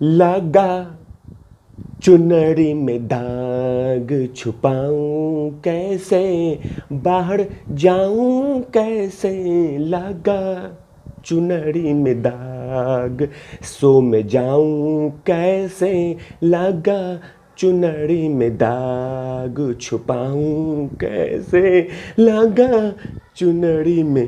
लगा चुनरी में दाग, छुपाऊं कैसे, बाहर जाऊं कैसे। लगा चुनरी में दाग, सो में जाऊं कैसे। लगा चुनरी में दाग, छुपाऊं कैसे। लगा चुनरी में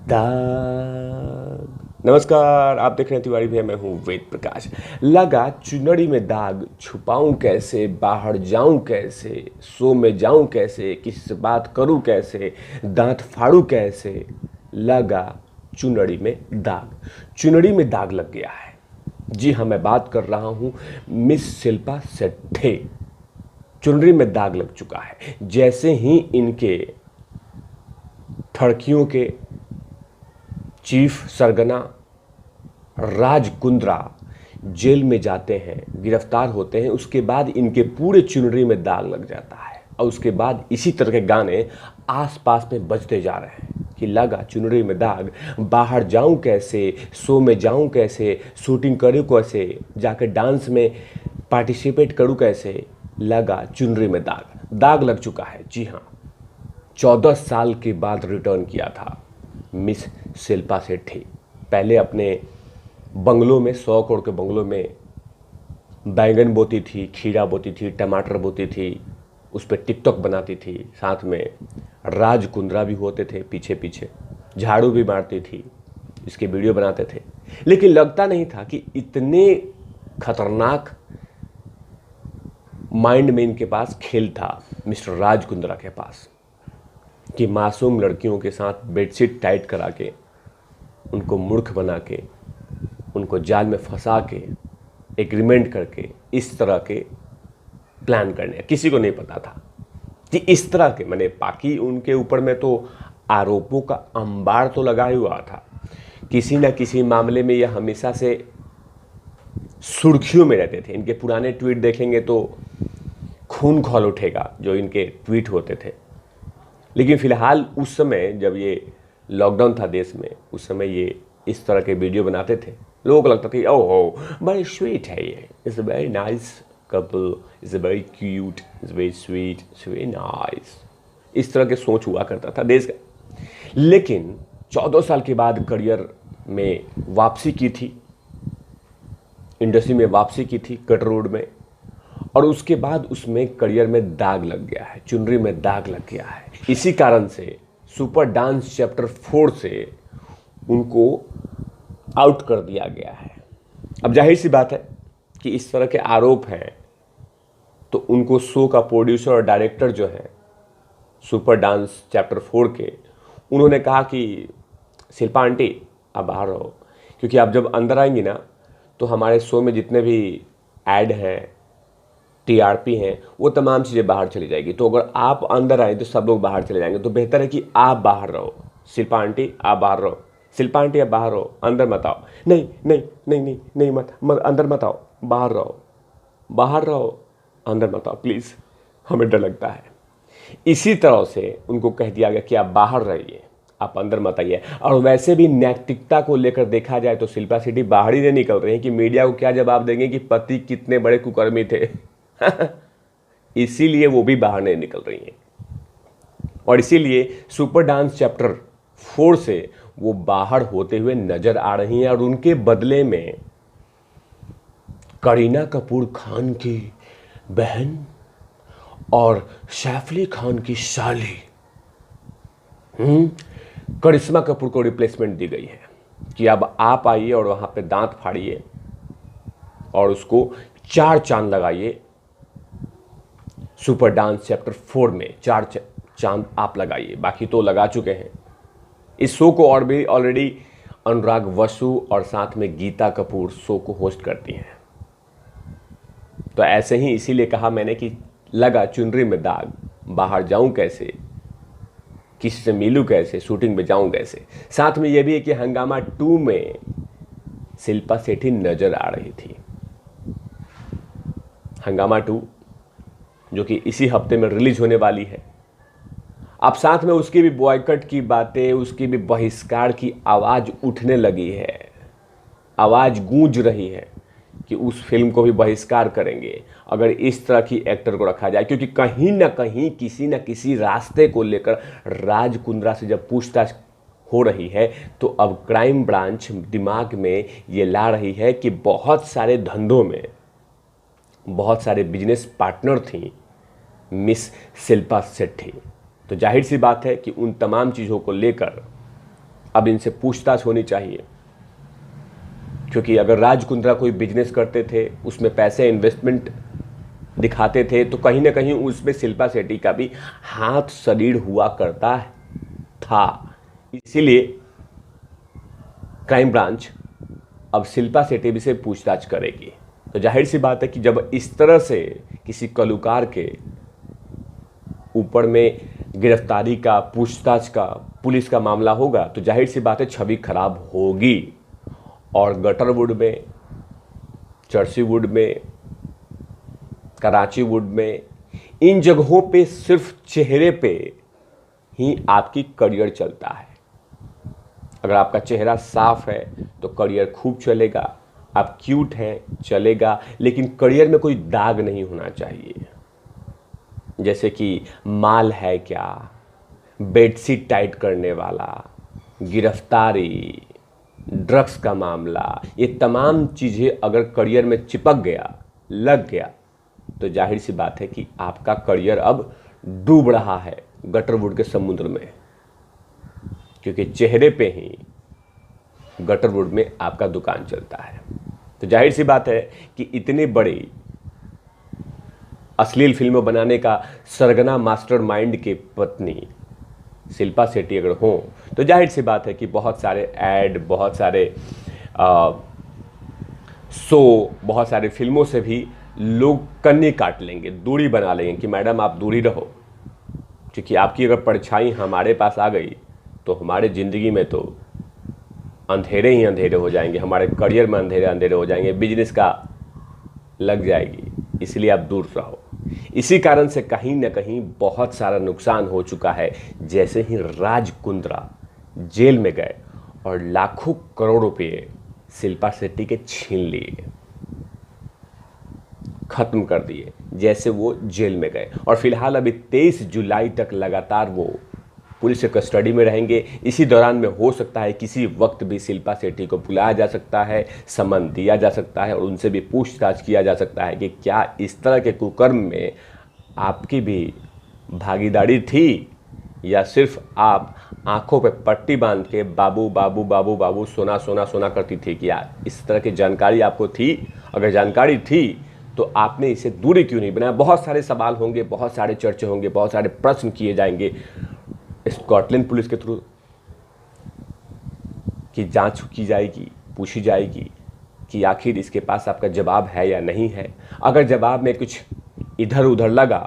दाग। नमस्कार, आप देख रहे हैं तिवारी भैया, मैं हूँ वेद प्रकाश। लगा चुनरी में दाग, छुपाऊं कैसे, बाहर जाऊं कैसे, सो में जाऊं कैसे, किसी से बात करूं कैसे, दांत फाड़ूं कैसे। लगा चुनरी में दाग, चुनरी में दाग लग गया है। जी हाँ, मैं बात कर रहा हूँ मिस शिल्पा शेट्टी। चुनरी में दाग लग चुका है। जैसे ही इनके ठड़कियों के चीफ सरगना राज कुंद्रा जेल में जाते हैं, गिरफ्तार होते हैं, उसके बाद इनके पूरे चुनरी में दाग लग जाता है। और उसके बाद इसी तरह के गाने आसपास में बजते जा रहे हैं कि लगा चुनरी में दाग, बाहर जाऊं कैसे, शो में जाऊं कैसे, शूटिंग करूं कैसे, जाकर डांस में पार्टिसिपेट करूं कैसे। लगा चुनरी में दाग, दाग लग चुका है। जी हाँ, 14 साल के बाद रिटर्न किया था मिस शिल्पा शेट्टी। पहले अपने बंगलों में, 100 करोड़ के बंगलों में बैंगन बोती थी, खीरा बोती थी, टमाटर बोती थी, उस पर टिकटॉक बनाती थी। साथ में राज कुंद्रा भी होते थे पीछे पीछे, झाड़ू भी मारती थी, इसके वीडियो बनाते थे। लेकिन लगता नहीं था कि इतने खतरनाक माइंड में इनके पास खेल था मिस्टर राज कुंद्रा के पास, कि मासूम लड़कियों के साथ बेडशीट टाइट करा के, उनको मूर्ख बना के, उनको जाल में फंसा के, एग्रीमेंट करके इस तरह के प्लान करने। किसी को नहीं पता था कि इस तरह के, मैंने बाकी उनके ऊपर में तो आरोपों का अंबार तो लगा ही हुआ था। किसी ना किसी मामले में यह हमेशा से सुर्खियों में रहते थे। इनके पुराने ट्वीट देखेंगे तो खून खौल उठेगा जो इनके ट्वीट होते थे। लेकिन फिलहाल उस समय जब ये लॉकडाउन था देश में, उस समय ये इस तरह के वीडियो बनाते थे। लोगों को लगता था कि ओहो बड़ी स्वीट है ये, it's a very nice couple, it's a very cute, it's very sweet, it's very nice. इस तरह के सोच हुआ करता था देश का। लेकिन 14 साल के बाद करियर में वापसी की थी, इंडस्ट्री में वापसी की थी कट रोड में, और उसके बाद उसमें करियर में दाग लग गया है, चुनरी में दाग लग गया है। इसी कारण से सुपर डांस चैप्टर 4 से उनको आउट कर दिया गया है। अब जाहिर सी बात है कि इस तरह के आरोप हैं तो उनको शो का प्रोड्यूसर और डायरेक्टर जो है सुपर डांस चैप्टर 4 के, उन्होंने कहा कि शिल्पा आंटी आप बाहर रहो, क्योंकि आप जब अंदर आएंगी ना तो हमारे शो में जितने भी ऐड हैं, टीआरपी हैं, वो तमाम चीज़ें बाहर चली जाएगी। तो अगर आप अंदर आए तो सब लोग बाहर चले जाएंगे, तो बेहतर है कि आप बाहर रहो। शिल्पा आंटी आप बाहर रहो, शिल्पा आंटी आप बाहर रहो, अंदर मत आओ। नहीं नहीं नहीं नहीं नहीं, मत अंदर मत आओ, बाहर रहो, बाहर रहो, अंदर मत आओ प्लीज़, हमें डर लगता है। इसी तरह से उनको कह दिया गया कि आप बाहर रहिए, आप अंदर मत आइए। और वैसे भी नैतिकता को लेकर देखा जाए तो शिल्पा शेट्टी बाहर ही नहीं निकल रही हैं कि मीडिया को क्या जवाब देंगे कि पति कितने बड़े कुकर्मी थे। इसीलिए वो भी बाहर नहीं निकल रही हैं, और इसीलिए सुपर डांस चैप्टर 4 से वो बाहर होते हुए नजर आ रही हैं। और उनके बदले में करीना कपूर खान की बहन और सैफ अली खान की साली करिश्मा कपूर को रिप्लेसमेंट दी गई है कि अब आप आइए और वहां पे दांत फाड़िए और उसको 4 चांद लगाइए। सुपर डांस चैप्टर 4 में 4 चांद आप लगाइए, बाकी तो लगा चुके हैं। इस शो को और भी ऑलरेडी अनुराग वसु और साथ में गीता कपूर शो को होस्ट करती हैं। तो ऐसे ही इसीलिए कहा मैंने कि लगा चुनरी में दाग, बाहर जाऊं कैसे, किसी से मिलूं कैसे, शूटिंग में जाऊं कैसे। साथ में यह भी है कि हंगामा 2 में शिल्पा शेट्टी नजर आ रही थी। हंगामा 2 जो कि इसी हफ्ते में रिलीज होने वाली है। अब साथ में उसकी भी बॉयकट की बातें, उसकी भी बहिष्कार की आवाज़ उठने लगी है, आवाज़ गूंज रही है कि उस फिल्म को भी बहिष्कार करेंगे अगर इस तरह की एक्टर को रखा जाए, क्योंकि कहीं ना कहीं किसी न किसी रास्ते को लेकर राज कुंद्रा से जब पूछताछ हो रही है तो अब क्राइम ब्रांच दिमाग में ये ला रही है कि बहुत सारे धंधों में बहुत सारे बिजनेस पार्टनर थी मिस शिल्पा शेट्टी। तो जाहिर सी बात है कि उन तमाम चीज़ों को लेकर अब इनसे पूछताछ होनी चाहिए, क्योंकि अगर राज कुंद्रा कोई बिजनेस करते थे, उसमें पैसे इन्वेस्टमेंट दिखाते थे, तो कहीं ना कहीं उसमें शिल्पा शेट्टी का भी हाथ शरीर हुआ करता था। इसीलिए क्राइम ब्रांच अब शिल्पा शेट्टी से पूछताछ करेगी। तो जाहिर सी बात है कि जब इस तरह से किसी कलुकार के ऊपर में गिरफ्तारी का, पूछताछ का, पुलिस का मामला होगा तो जाहिर सी बात है छवि खराब होगी। और गटरवुड में, चर्चीवुड में, कराचीवुड में, इन जगहों पे सिर्फ चेहरे पे ही आपकी करियर चलता है। अगर आपका चेहरा साफ है तो करियर खूब चलेगा, आप क्यूट हैं चलेगा, लेकिन करियर में कोई दाग नहीं होना चाहिए, जैसे कि माल है क्या, बेडशीट टाइट करने वाला, गिरफ्तारी, ड्रग्स का मामला, ये तमाम चीज़ें अगर करियर में चिपक गया, लग गया, तो जाहिर सी बात है कि आपका करियर अब डूब रहा है गटरवुड के समुद्र में, क्योंकि चेहरे पे ही गटरवुड में आपका दुकान चलता है। तो जाहिर सी बात है कि इतनी बड़ी अश्लील फिल्में बनाने का सरगना मास्टरमाइंड की पत्नी शिल्पा शेट्टी अगर हों तो जाहिर सी बात है कि बहुत सारे ऐड, बहुत सारे शो, बहुत सारे फिल्मों से भी लोग कन्नी काट लेंगे, दूरी बना लेंगे कि मैडम आप दूरी रहो, क्योंकि आपकी अगर परछाई हमारे पास आ गई तो हमारे ज़िंदगी में तो अंधेरे ही अंधेरे हो जाएंगे, हमारे करियर में अंधेरे अंधेरे हो जाएंगे, बिजनेस का लग जाएगी, इसलिए आप दूर रहो। इसी कारण से कहीं ना कहीं बहुत सारा नुकसान हो चुका है। जैसे ही राज कुंद्रा जेल में गए और लाखों करोड़ रुपए शिल्पा शेट्टी के छीन लिए, खत्म कर दिए, जैसे वो जेल में गए, और फिलहाल अभी 23 जुलाई तक लगातार वो पुलिस के कस्टडी में रहेंगे। इसी दौरान में हो सकता है किसी वक्त भी शिल्पा शेट्टी को बुलाया जा सकता है, समन दिया जा सकता है और उनसे भी पूछताछ किया जा सकता है कि क्या इस तरह के कुकर्म में आपकी भी भागीदारी थी या सिर्फ आप आंखों पे पट्टी बांध के बाबू बाबू बाबू बाबू सोना सोना सोना करती थी। कि यार इस तरह की जानकारी आपको थी? अगर जानकारी थी तो आपने इसे दूरी क्यों नहीं बनाया? बहुत सारे सवाल होंगे, बहुत सारे चर्चे होंगे, बहुत सारे प्रश्न किए जाएंगे स्कॉटलैंड पुलिस के थ्रू, कि जांच की जाएगी, पूछी जाएगी कि आखिर इसके पास आपका जवाब है या नहीं है। अगर जवाब में कुछ इधर उधर लगा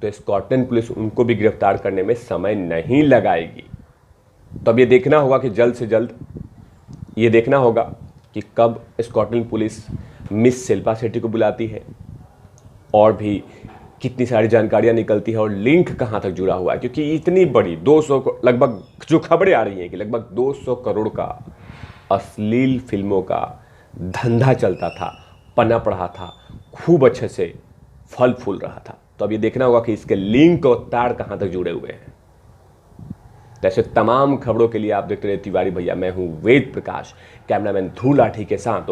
तो स्कॉटलैंड पुलिस उनको भी गिरफ्तार करने में समय नहीं लगाएगी। तो अब ये देखना होगा कि जल्द से जल्द ये देखना होगा कि कब Scotland police miss Shilpa Shetty को बुलाती है और भी कितनी सारी जानकारियां निकलती है और लिंक कहां तक जुड़ा हुआ है, क्योंकि इतनी बड़ी 200 लगभग जो खबरें आ रही हैं कि लगभग 200 करोड़ का अश्लील फिल्मों का धंधा चलता था, पनप रहा था, खूब अच्छे से फल फूल रहा था। तो अब ये देखना होगा कि इसके लिंक और तार कहां तक जुड़े हुए हैं। ऐसे तमाम खबरों के लिए आप देखते रहे तिवारी भैया। मैं हूं वेद प्रकाश, कैमरामैन ध्रुव लाठी के साथ।